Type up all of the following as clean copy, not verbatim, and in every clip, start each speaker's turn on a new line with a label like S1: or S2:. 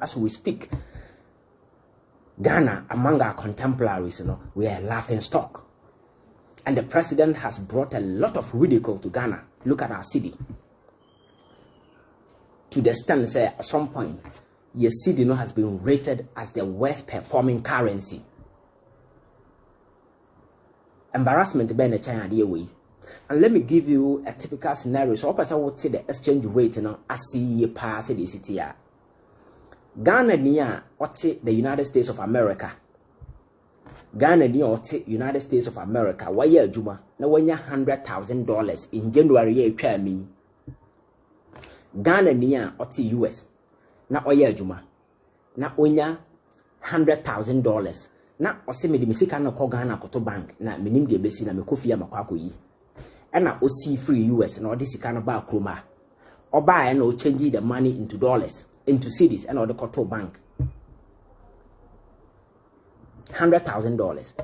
S1: as we speak. Ghana, among our contemporaries, we are a laughing stock. And the president has brought a lot of ridicule to Ghana. Look at our city. To the extent, say, at some point, your city has been rated as the worst performing currency. Embarrassment by the China way. And let me give you a typical scenario. So, I would say the exchange rate, as see pass the city. Ghana near the United States of America. Ghana near United States of America. Why year Juma? Now when you $100,000 in January year me. Ghana near US. Now why year Juma? Now when you $100,000. Now ose me the misika no ko Ghana koto bank na minim de besi na me kofi ya makwako yi. Na osi free US na odi sika no ba kroma. Oba e na o change the money into dollars, into cedis and odi koto bank. $100,000.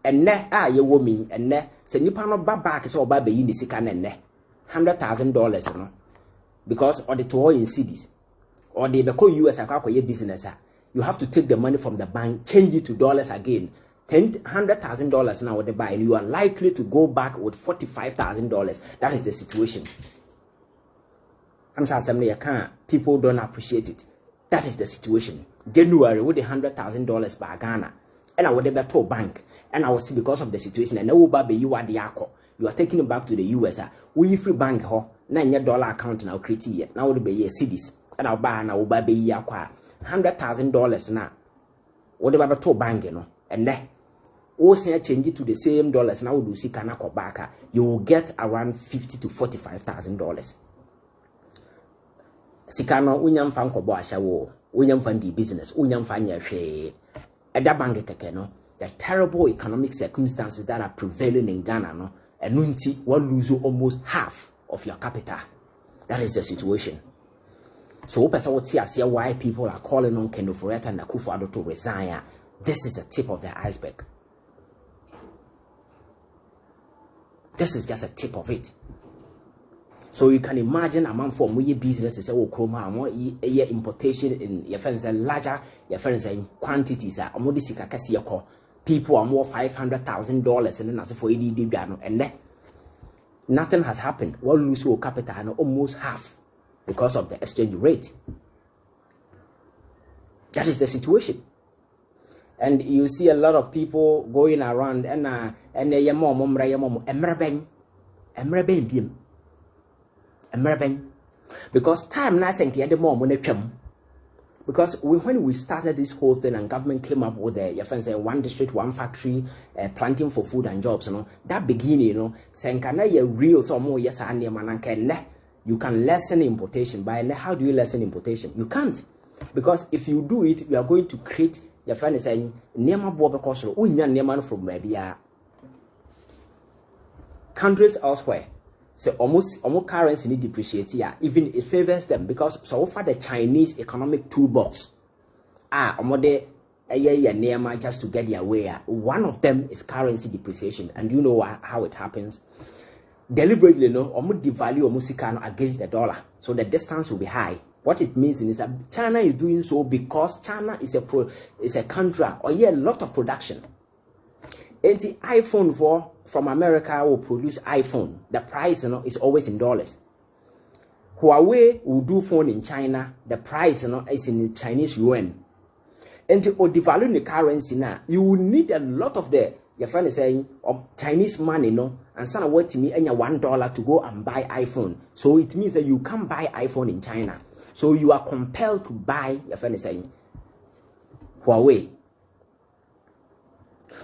S1: And ne ye wo mi and ne se nipa no ba back so oba be yi ni sika na ne $100,000 no because odi to all in cedis or they be call US akwa ye business you have to take the money from the bank, change it to dollars again. $100,000 now with the buy, and you are likely to go back with $45,000. That is the situation. I'm sorry, people don't appreciate it. That is the situation. January with the $100,000 by Ghana, and I would have to bank, and I will see because of the situation. And now, baby, you are the ACO. You are taking it back to the US. We free bank ho $9 account now create now would be a cities, and I'll buy now baby yakwa. $100,000 now. What about to bank, and then also change it to the same dollars now. Do see kana kobaka, you will get around $50,000 to $45,000. Sikano unyam fan kobo ashawo, unyam fan di business, unyam fan she. At that bank kekeno, the terrible economic circumstances that are prevailing in Ghana, no, and nunti will lose you almost half of your capital. That is the situation. So, why people are calling on Kendo Fureta and Akufo-Addo to resign. This is the tip of the iceberg. This is just a tip of it. So you can imagine a man from where business is chroma and what year importation in your friends and larger your friends and quantities are more people are more $500,000 and then as for ADD and then nothing has happened. What lose your capital and almost half. Because of the exchange rate. That is the situation. And you see a lot of people going around and because time na senki at the moment because when we started this whole thing and government came up with the one district, one factory, planting for food and jobs, that beginning, senkana ye real so more yes and mananke. You can lessen importation. By how do you lessen importation? You can't. Because if you do it, you are going to create your friend is saying, Nema Boba Kosro, Unya Neman from maybe countries elsewhere. So almost currency need depreciate here. Even it favors them because so far the Chinese economic toolbox omode Nema just to get their way. One of them is currency depreciation. And you know how it happens. Deliberately, devalue Musicano against the dollar, so the distance will be high. What it means is that China is doing so because China is a country or a lot of production. And the iPhone from America will produce iPhone. The price is always in dollars. Huawei will do phone in China. The price is in Chinese yuan. And to devalue the currency now, you will need a lot of the your friend is saying Chinese money, and son what to me and your $1 to go and buy iPhone. So it means that you can't buy iPhone in China. So you are compelled to buy, your friend is saying, Huawei.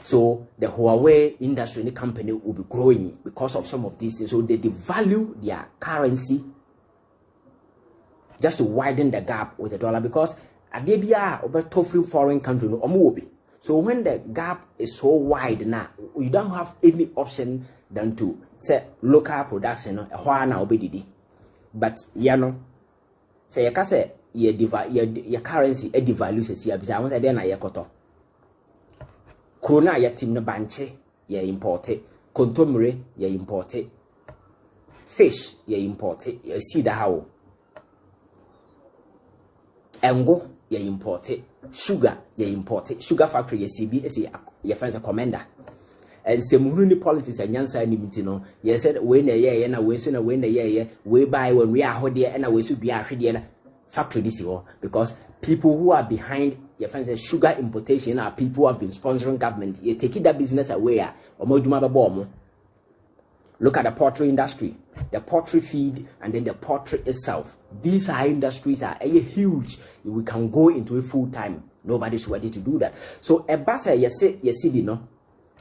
S1: So the Huawei industry in the company will be growing because of some of these things. So they devalue their currency just to widen the gap with the dollar because Adebia over tough foreign country no omobi. So when the gap is so wide now, you don't have any option than to say local production now obedidi. But say you can say your currency a devalue says here because I want to then a yakoto. Krona ya team no banche ye imported, contomere ye imported, fish ye imported, ye see the how. Engo ye import it. Sugar, ye import it. Sugar factory, ye CB, ye friends a commander. And some Huni politics and Yansa Nimitino, ye said, when a year and a way sooner, when a year, we buy when we are here and a way should be a factory this year. Because people who are behind your friends sugar importation are people who have been sponsoring government. You take that business away, or more. Look at the poultry industry, the poultry feed, and then the poultry itself. These are industries that are huge. We can go into it full time. Nobody's ready to do that. So a basa you know,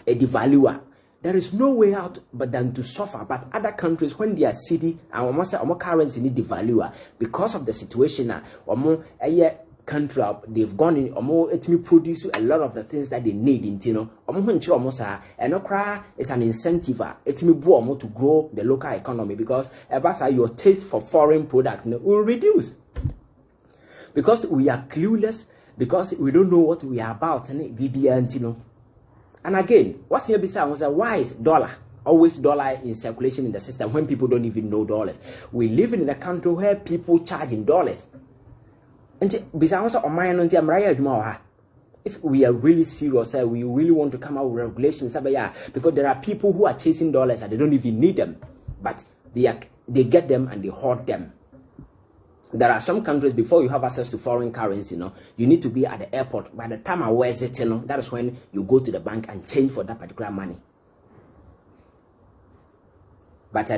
S1: a devaluer. There is no way out but than to suffer. But other countries, when they are city and almost currency need devaluer because of the situation, country they've gone in it may produce a lot of the things that they need in and it's an incentive it may to grow the local economy because your taste for foreign product will reduce because we are clueless, because we don't know what we are about and again what's here besides why is dollar always dollar in circulation in the system when people don't even know dollars? We live in a country where people charge in dollars. And besides, if we are really serious, we really want to come out with regulations, because there are people who are chasing dollars and they don't even need them, but they get them and they hoard them. There are some countries before you have access to foreign currency, you need to be at the airport. By the time I wear it, that is when you go to the bank and change for that particular money. But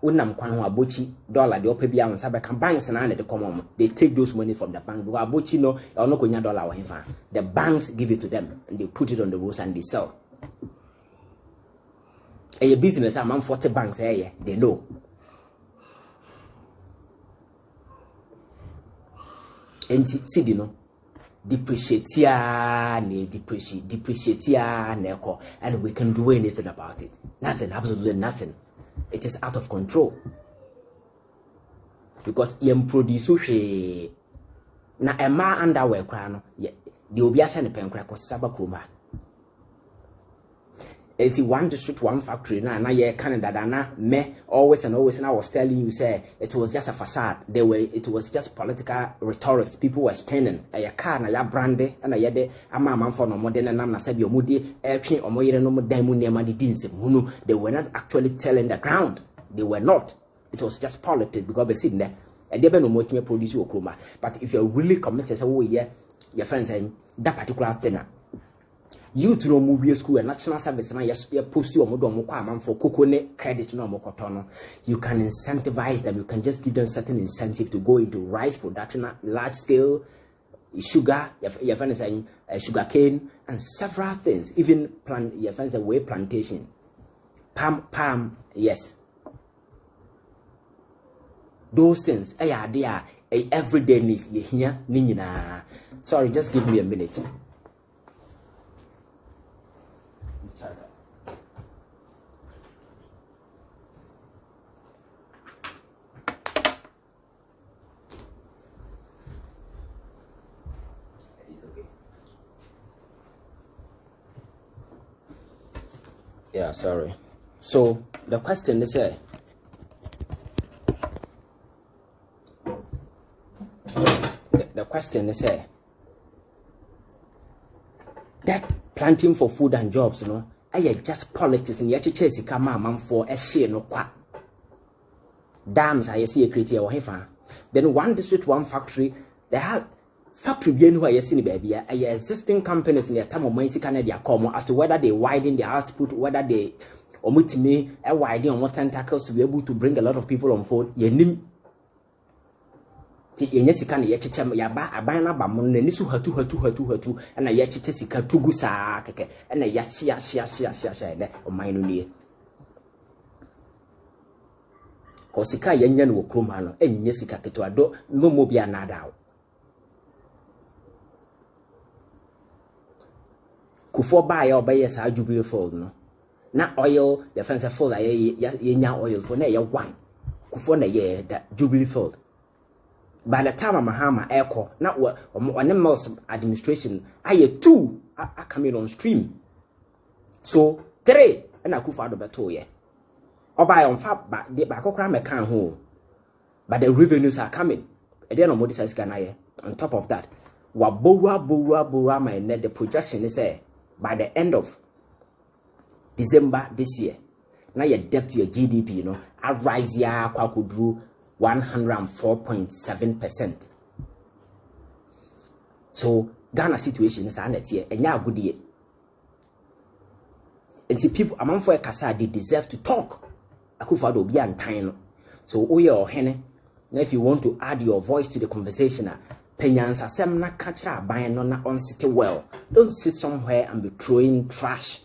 S1: unam kwan abochi dollar de opebia on sabe kan banks na the common they take those money from the bank because abochi no konya dollar wa hefa. The banks give it to them and they put it on the roads and they sell. A business among 40 banks they know. And see no depreciate and we can do anything about it. Nothing, absolutely nothing. It is out of control because yem produce na ema underwear krano the obi ahye ne penkra ko saba kroma enti one district one factory na ye Canada na me always and always, and I was telling you say it was just a facade. It was just political rhetorics. People were spending a car na ya brande and a yede ama man for no modern and na sabi omudi airplane or moyere no modern nema di dinse hunu. They were not actually telling the ground. They were not. It was just politics because they sitting there and they no more produce your chroma. But if you're really committed, say oh yeah, your friends saying that particular thing. You to know movie school and national service and you post you for coconut credit no more cotton. You can incentivize them, you can just give them certain incentive to go into rice production, large scale sugar, your friend is saying sugar cane and several things, even plant your friends away plantation. Palm, yes. Those things, they are everyday needs you hear nina. Sorry, just give me a minute. Yeah, sorry. So the question is the question is that planting for food and jobs, I just politics and yet chase come man for a share no qua dams I see a criteria or hefa. Then one district, one factory, they have factory bien who I see baby existing companies in their time of money Canada come as to whether they widen their output, whether they omit me a widen on what tentacles to be able to bring a lot of people on board. Yenim Yenyesika yechichem yaba abana ba mon nisu hatu and a yechitesika tugusa keke and a yachia o mine ni kosika yenyan wo krom ha no enyesika keto ado momo bia nada kufo ba ya obeye sa Jubilee Fold no na oil the fence fold yenya oil for na ye one kufo na ye da Jubilee Fold. By the time Mahama Echo, not what administration, I 2 are coming on stream. So 3 and I could find over 2 years. Or by on fab back the back of crime can hold. But the revenues are coming. And then on what says can I On top of that, Wabura my net, the projection is by the end of December this year, now your debt to your GDP, you know, I rise ya kwakudru 104.7%. So Ghana situation is an here and ya good year. And see people among for a kasa they deserve to talk. Akufado be and time. So oye or hene. Now if you want to add your voice to the conversation, Penyans asem na kachra aban no na on city well. Don't sit somewhere and be throwing trash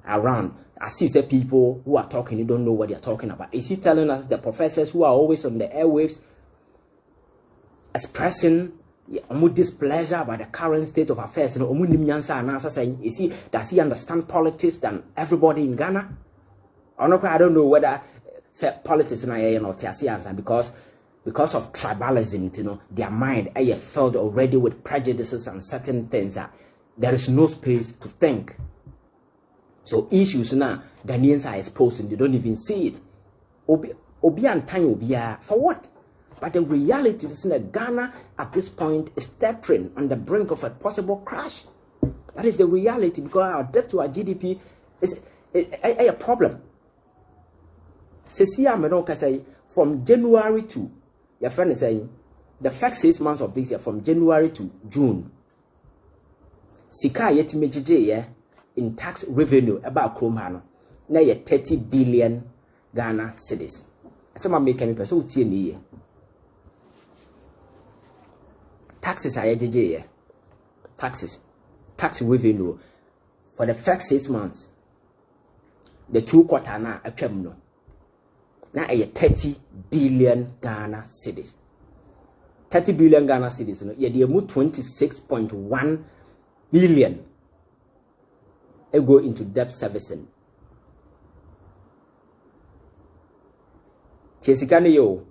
S1: around. I see say people who are talking, you don't know what they're talking about. Is he telling us the professors who are always on the airwaves expressing displeasure by the current state of affairs? You know, saying, is he, does he understand politics than everybody in Ghana? I don't know whether say politics in a or because of tribalism, you know, their mind is filled already with prejudices and certain things that there is no space to think. So issues now Ghanaians are exposed and they don't even see it. Obi and time will be for what? But the reality is that Ghana at this point is teetering on the brink of a possible crash. That is the reality, because our debt to our GDP is a problem. From January to, your friend is saying, the first 6 months of this year, from January to June, Sika yeti in tax revenue about Kromano, now 30 billion Ghana cedis. Some make me person year. Taxes are taxes, tax revenue for the first 6 months. The 2 quarter now a no. Now 30 billion Ghana cedis. 30 billion Ghana cedis. No, yeah, they move 26.1 billion. Go into debt servicing. Chesikane yo.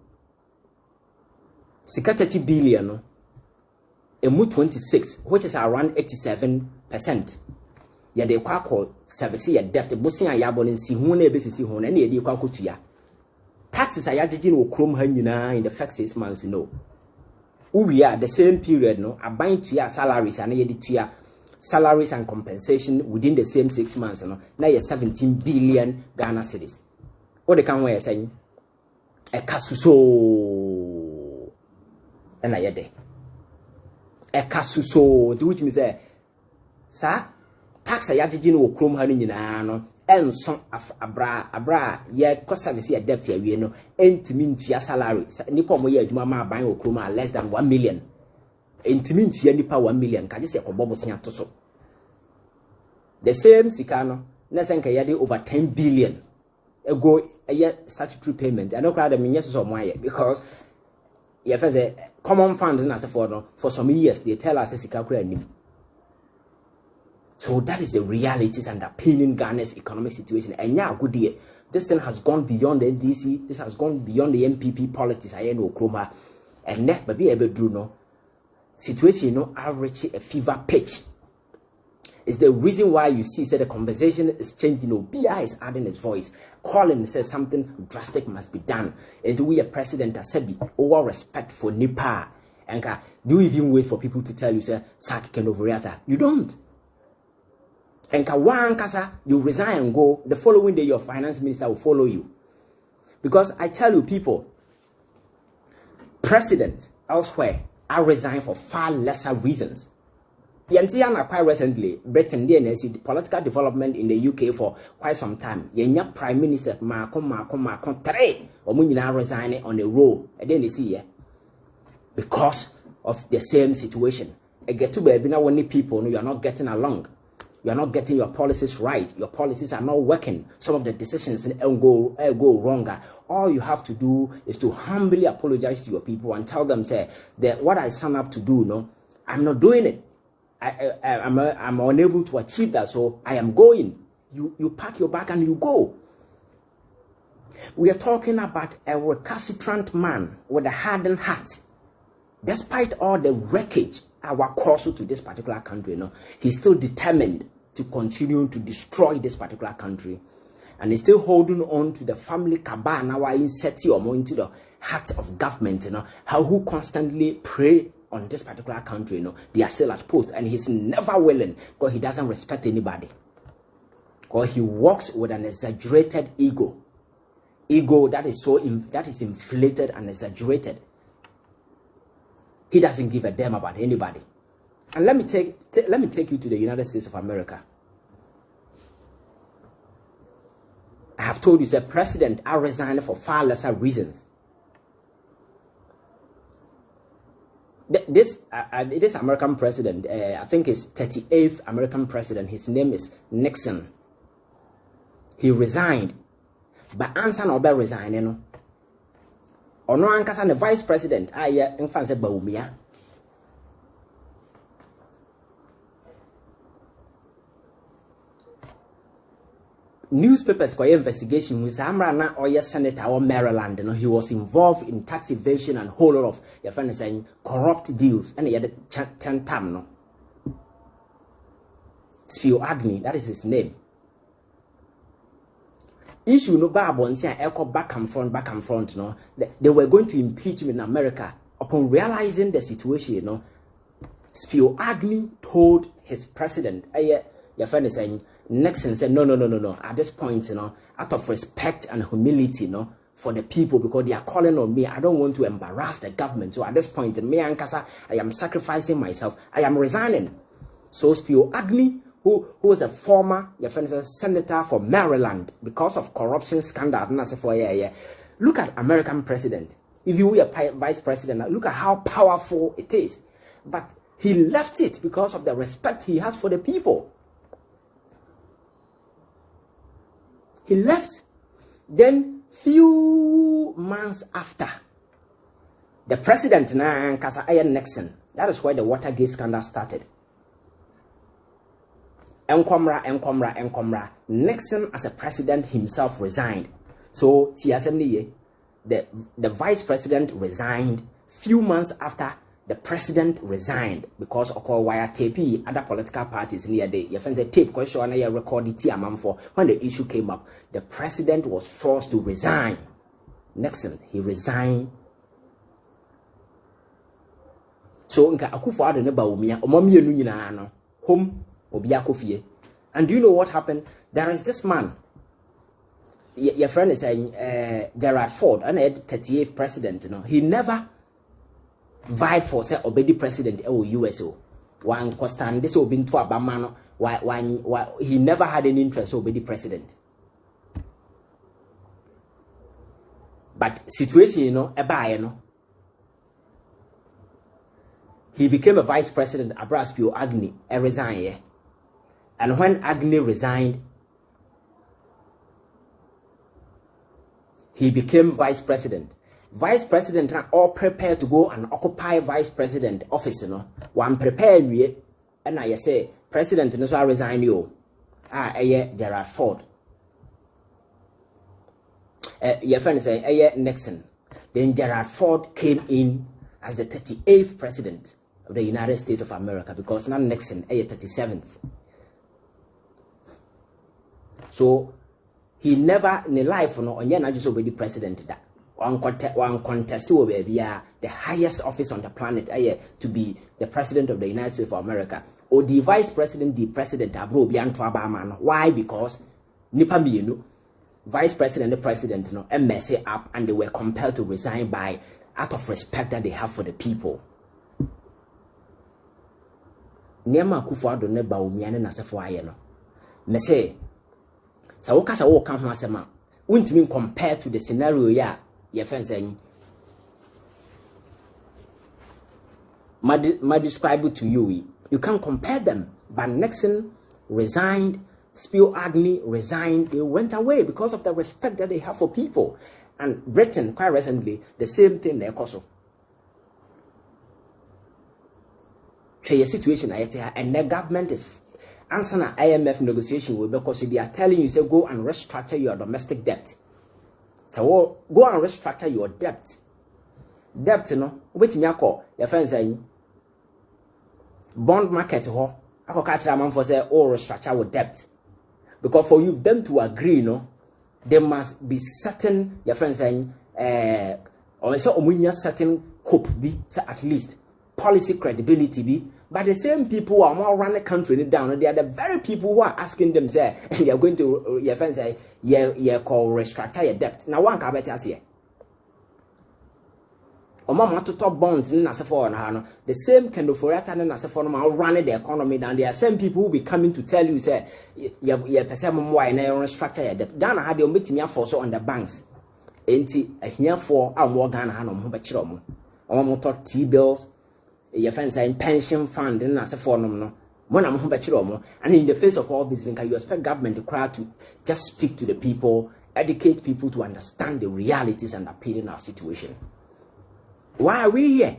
S1: Sika 30 billion. No. Emu 26, which is around 87%. Ya de kwa ko service ya debt bosin ayabo ne si hu na ebesisi hu na e de kwa ko tua. Taxes ayagigi no okrom ha nyina in the first 6 months no. We are the same period no aban tua salaries and ye de tua salaries and compensation within the same 6 months no. Na ye 17 billion Ghana cedis. What the can we saying? E kasuso na ye de. Ekasuso, which means sa tax ayagigi no okrom ha nyina no enso abra ye ko service ya debt ya wie no entimi ntua salary nipa mo ye adwuma ma ban okrom a less than 1 million entimi ntua nipa 1 million ka je se kobobo sen atoso the same sika no na senka ye de over 10 billion ego ye statutory payment I know crowd me yes so mo aye because ye first common fund na se for some years they tell us sika kura nim. So that is the realities underpinning Ghana's economic situation. And yeah, good year. This thing has gone beyond the NDC. This has gone beyond the MPP politics. I know Kroma. And next, but be able to know situation, you know, are reaching a fever pitch. It's the reason why you see, the conversation is changing. You know, BI is adding his voice, calling, says something drastic must be done. And we a president that said, over respect for Nipa. And do you even wait for people to tell you, say, Saki can overreact? You don't. And you resign and go. The following day, your finance minister will follow you. Because I tell you, people, presidents elsewhere are resigning for far lesser reasons. Quite recently, Britain, the political development in the UK for quite some time. Yenya Prime Minister Macron 3 or resigning on the row. And then you see, because of the same situation. I get to be when people you are not getting along. You are not getting your policies right. Your policies are not working. Some of the decisions go wrong. All you have to do is to humbly apologize to your people and tell them, say, that what I signed up to do, no, I'm not doing it. I'm unable to achieve that, so I am going. You pack your bag and you go. We are talking about a recalcitrant man with a hardened heart. Despite all the wreckage, our course to this particular country, you know, he's still determined to continue to destroy this particular country, and he's still holding on to the family cabal now insert or more into the heart of government, you know, how who constantly prey on this particular country, they are still at post, and he's never willing because he doesn't respect anybody. Because he works with an exaggerated ego that is inflated and exaggerated. He doesn't give a damn about anybody. And let me take you to the United States of America. I have told you, the president are resigning for far lesser reasons. This American president, I think is 38th American president. His name is Nixon. He resigned, but answer no be resigning. Ono ankasa the vice president aye mfa se Baumia. Newspapers kwa investigation with Amrana or senator or Maryland, he was involved in tax evasion and whole lot of your friends saying corrupt deals, and he had 10 tam no. Spio Agni, that is his name. Issue no babo and say echo back and front, no. They were going to impeach him in America. Upon realizing the situation, Spio Agni told his president, your friend is saying, Nixon said, no. At this point, out of respect and humility, for the people, because they are calling on me, I don't want to embarrass the government. So at this point, me and Kasa, I am sacrificing myself. I am resigning. So Spio Agni, who was a former, your friend is senator for Maryland, because of corruption scandal, look at American president. If you were a vice president, look at how powerful it is. But he left it because of the respect he has for the people. He left. Then few months after, the president Nixon, that is where the Watergate scandal started. Enkomra. Nixon as a president himself resigned. So the vice president resigned. Few months after, the president resigned because of YRTP, other political parties near the your friends tape question and you record it for when the issue came up. The president was forced to resign. Nixon, he resigned. So nka Akufo-Addo ne Baumia omamienu nyina no home obi akofie. And do you know what happened? There is this man. Your friend is saying Gerald Ford, and 38th president, he never vied for say obedi president USO. One constant this will be to Abamano. Why he never had any interest obedi president. But situation, he became a vice president. Spio Agni resigned. And when Agni resigned, he became vice president. Vice president are all prepared to go and occupy vice president office, One prepared me, and I say president no so resign you. Gerald Ford. Your friend say Nixon. Then Gerald Ford came in as the 38th president of the United States of America, because now Nixon 37th. So he never in life on just obey the president that one contest will be the highest office on the planet to be the president of the United States of America, or the vice president, the president abro bianto abama. Why? Because nipa mienu vice president, the president mess it up, and they were compelled to resign by out of respect that they have for the people. Niema Akufo-Addo ne Baumia ne nasefo aye no. Me say so wokasa wo kan ho asema untimi compare to the scenario ya your friends saying my describe it to you. You can't compare them. But Nixon resigned, Spio Agni resigned. They went away because of the respect that they have for people. And Britain, quite recently, the same thing there also. A situation and the government is answering an IMF negotiation with, because they are telling you, say, go and restructure your domestic debt. So go and restructure your debt. Debt, wait me call your friends saying bond market I can catch a man for say restructure with debt. Because for you them to agree, there must be certain your friends saying or so certain hope be at least policy credibility be. But the same people who are more run the country down, they are the very people who are asking them, say, they are going to your friends say, yeah, call restructure your debt. Now one can better say. Mama to top bonds in Nasafo and the same kind of forata and Nasafo running the economy down. There are same people who be coming to tell you, say, yeah, percent why and restructure your debt. Ghana had your meeting for so on the banks. Ain't here for our more Ghana Hanum, but Chiromo. Or T-bills. Your friends saying pension fund and as a form when I'm home and in the face of all this, you expect government to cry to just speak to the people, educate people to understand the realities and appealing our situation. Why are we here?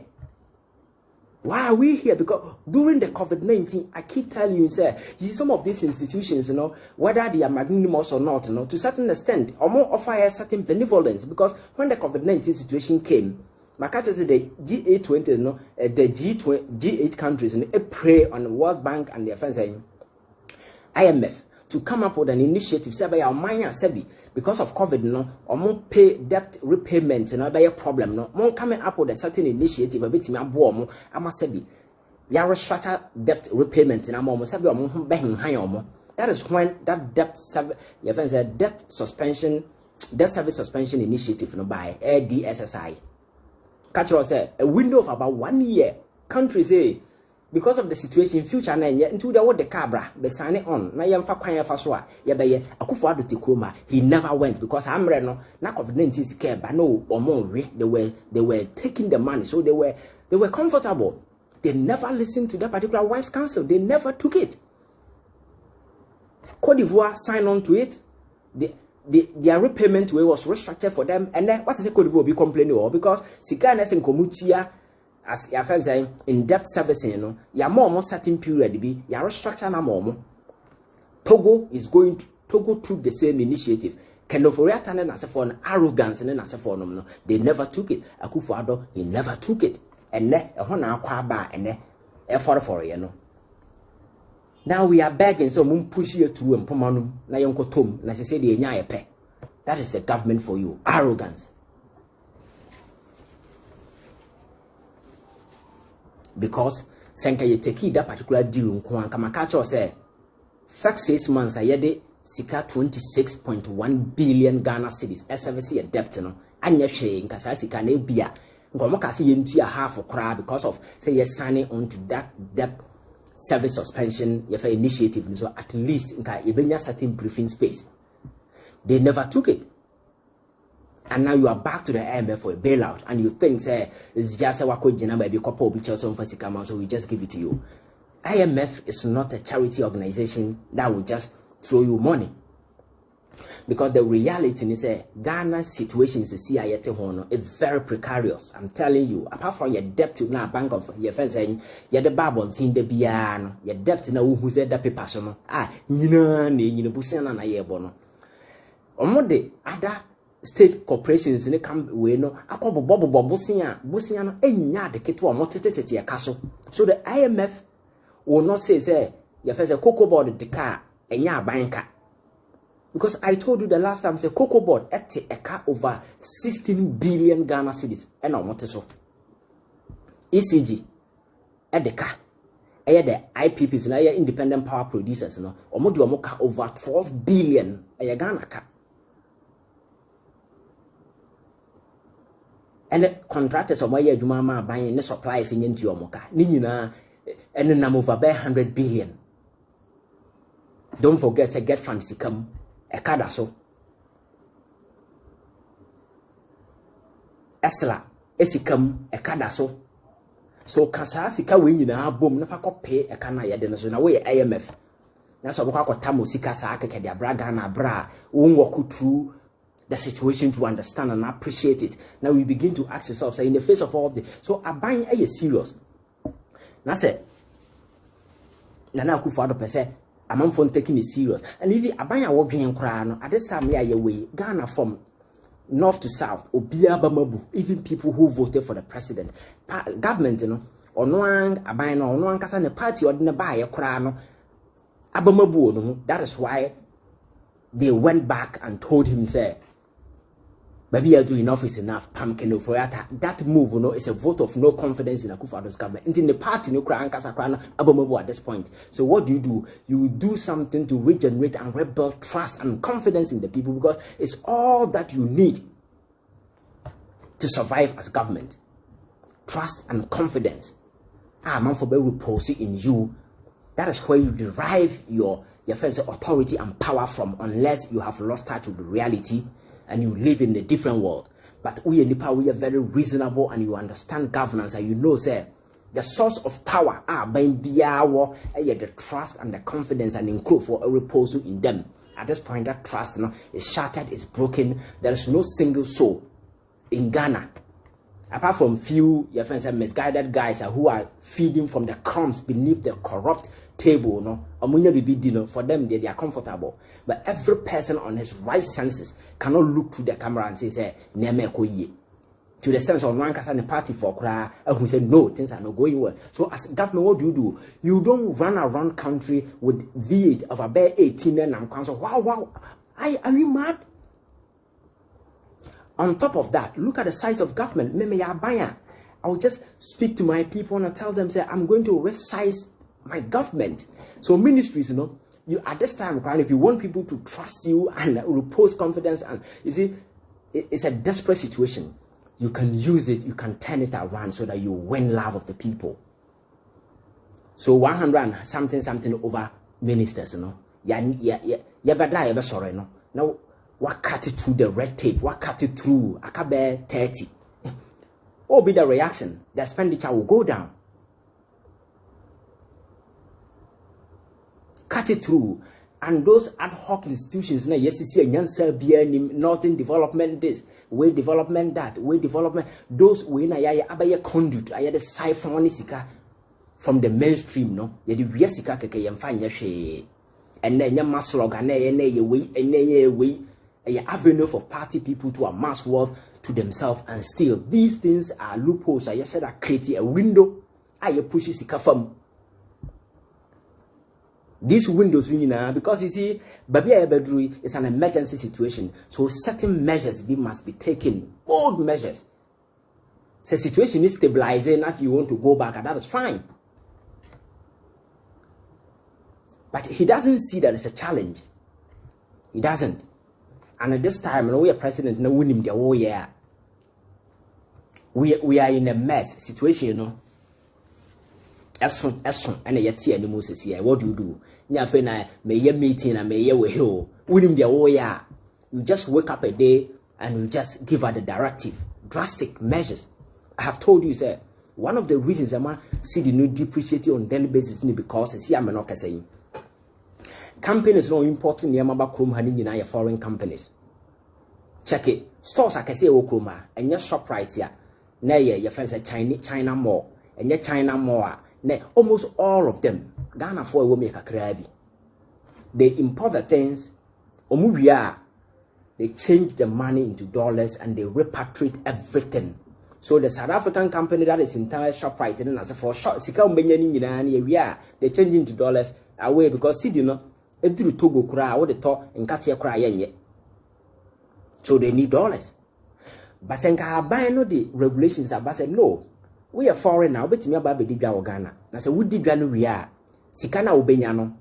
S1: Why are we here? Because during the COVID-19, I keep telling you, sir, you see some of these institutions, whether they are magnanimous or not, to a certain extent, or more offer a certain benevolence. Because when the COVID-19 situation came, my country said the G8 the G8 countries prey on the World Bank and their friends IMF to come up with an initiative say by our minor sebi because of COVID or more pay debt repayment by a problem more coming up with a certain initiative a bit me abomo ama sebi ya restructure debt repayment na mo sebi o behin han that is when that debt your friends said debt service suspension initiative by DSSI. Catch us a window of about 1 year. Countries say because of the situation, future na yet into the what the cabra be sign it on. Na yemfa kwan fa so a ye be ye Akufo-Addo Tekroma he never went because amre no na COVID-19 care but no omo they were taking the money so they were comfortable. They never listened to that particular wise counsel. They never took it. Côte d'Ivoire signed on to it. Their repayment way was restructured for them, and then what is the Côte d'Ivoire be complaining about? Because Sikanes and Komutia, as your friends saying, in debt servicing, ya more certain period be ya restructure na more. Togo took the same initiative. Kenoforiata and as for an arrogance and as for no, they never took it. Akufo-Addo, he never took it, and then a hona kwaba and then effort for Now we are begging so mum push you to Pomanum, na yonko tom, na say the nya pe. That is the government for you. Arrogance. Because senka ye take that particular deal nko kama catch say first 6 months ayede sika 26.1 billion Ghana cedis. SFC a debt no. Anya hwe nkasa sika na bia. Nkomo ka say ye ntua half kra because of say you signing on to that debt service suspension initiative so at least nka ebenya certain briefing space. They never took it, and now you are back to the IMF for a bailout and you think say it's just a wako jina by couple pictures on fasikama so we just give it to you. IMF is not a charity organization that will just throw you money, because the reality is Ghana's situation is very precarious. I'm telling you, apart from your debt to now bank of your friends saying you're the babble in the piano, your debt now who said that paper sono you busana na ye bono. Omode other state corporations in the come we no akobo bobo busia no enya de keto omotete ya kaso. So the IMF will not say your friends a cocoa board the car enya banka. Because I told you the last time, say cocoa board at a car over 16 billion Ghana cedis. And I want to so ECG at the car. The IPPs and independent power producers, or more do over 12 billion a Ghana car. And the contractors of my year, Jumama buying the supplies in your mocha, Nina, and the number of about 100 billion. Don't forget to get funds to come. A cadaso Esla, Esikam, a cadaso. So Casasica win in a boom, never pay a canaya denison away IMF. That's what Tamusika Saka, their bragana bra, won't walk through the situation to understand and appreciate it. Now we begin to ask yourself, say, in the face of all of this, so I'm buying a serious. That's it. Nana Akufo-Addo per se. I'm phone taking it serious. And if you abaya working crown at this time, yeah, way Ghana from north to south, Obia Bamabu, even people who voted for the president, government, or no one abaya or no one can a party or didn't buy a crown. Abamabu, that is why they went back and told him, say, Maybe you do enough is enough. Pumpkin for that move, you know, is a vote of no confidence in Akufo-Addo's government. And in the party, no cry at this point. So what do? You do something to regenerate and rebuild trust and confidence in the people, because it's all that you need to survive as government. Trust and confidence. Man for be repose in you. That is where you derive your first authority and power from, unless you have lost touch with the reality and you live in a different world. But we in Nipa, we are very reasonable, and you understand governance, and you know, say, the source of power by the trust and the confidence and include for a repose in them. At this point, that trust, you know, is shattered, is broken. There is no single soul in Ghana, apart from few your friends and misguided guys who are feeding from the crumbs beneath the corrupt table. No, for them they are comfortable. But every person on his right senses cannot look to the camera and say, to the sense of one person party for cry and who said no, things are not going well. So as government, what do? You don't run around country with V8 of about 18 and council. Wow, are you mad? On top of that, look at the size of government. I'll just speak to my people and tell them, say, I'm going to resize my government. So ministries, you know, you at this time, if you want people to trust you and repose confidence, and you see, it's a desperate situation. You can use it, you can turn it around so that you win love of the people. So 100 and something over ministers, you know, sorry, no. Now, what cut it through the red tape? What cut it through? I can't bear 30. What will be the reaction? The expenditure will go down. Cut it through. And those ad hoc institutions, yes, you see, Northern development this, way development that, way development, those way na ya conduit, I had a siphon from the mainstream, no? Yet the Yesika keke yamfanya she, and then your maslog and way. An avenue for party people to amass wealth to themselves, and still these things are loopholes. I said I create a window. I push it from these windows, because you see, Baby Bedroom is an emergency situation, so certain measures must be taken, bold measures. The situation is stabilizing. If you want to go back, and that is fine. But he doesn't see that it's a challenge. He doesn't. And at this time, we are president, no winning the whole year. We are in a mess situation, you know. As soon, and yet see any Moses here. What do? Nyafena may ye meeting and may ye winning the whole year. You just wake up a day and you just give out the directive, drastic measures. I have told you, sir, one of the reasons I'm see the new depreciating on daily basis because see I'm not saying. Companies no important near Maba Chrome Honey in foreign companies. Check it. Stores I can say Okroma and your shop right here. Nay, your friends at China Mall and your China Mall. Nay, almost all of them. Ghana for will make a crabby. They import the things. Omuria. They change the money into dollars and they repatriate everything. So the South African company that is entire shop right and as for short, they change into dollars away because see, you know. Through Togo cry, what the talk and Katia cry yet. So they need dollars. But then buy no the regulations are said no. We are foreign now, but me about Bidibia Ghana. I said, we did we are Sikana Ubenyano.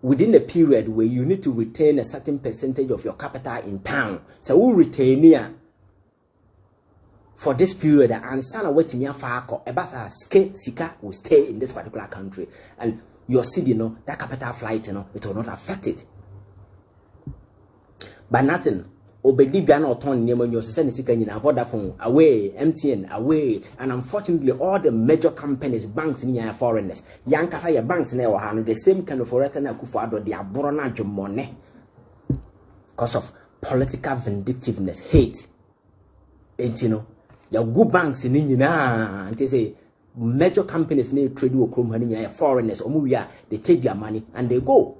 S1: Within the period where you need to retain a certain percentage of your capital in town. So we retain here for this period and sana waiting me far Ebasa Sika will stay in this particular country. And your city, you know, that capital flight, you know, it will not affect it. But nothing. Obedibian or Ton Nemo, your society can Vodafone away, MTN away, and unfortunately, all the major companies, banks in your foreigners, young Kasaya banks in our hand, the same kind of Foretan Akufo-Addo, they are borrowing money because of political vindictiveness, hate. And you know, your good banks in India, and they say, major companies need trade with foreigners or they take their money and they go.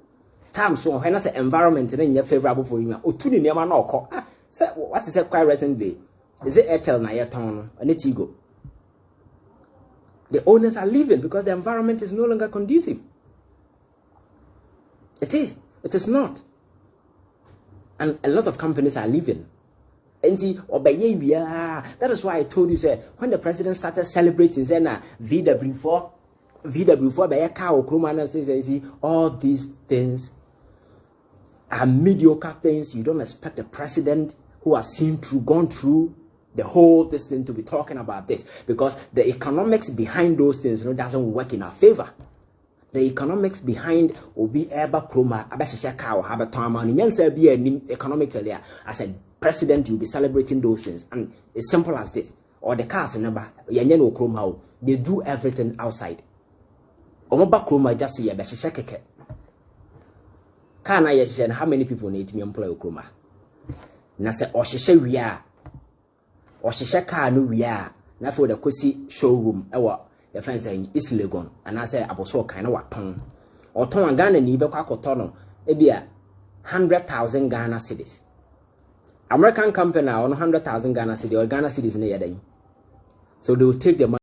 S1: Time so when I say environment and favorable for you. Otuni never no say what is it quite recently? Is it Airtel na yeton and it go? The owners are leaving because the environment is no longer conducive. It is not. And a lot of companies are leaving. That is why I told you, say, when the president started celebrating, say, VW4 by a cow, Krumana says, all these things are mediocre things. You don't expect the president who has gone through the whole this thing to be talking about this, because the economics behind those things doesn't work in our favor. The economics behind Obi Eba Kroma, Abasha cow, Habatama, economically, as a president, you'll be celebrating those things. And it's simple as this. Or the cars number, Yanyano Kroma, they do everything outside. Omoba Kroma just see a Basha keke. Can I say how many people need me employ Kroma? Nasa Oshisha we are. Oshisha car no we are. Now for the Kosi showroom, the friends saying East Legon, and I say Aboso kind of what tongue. Or tongue and Ghana Nibe Kakotono, ebia 100,000 Ghana cedis. American company on 100,000 Ghana cedis or Ghana cedis in a day. So they will take the money.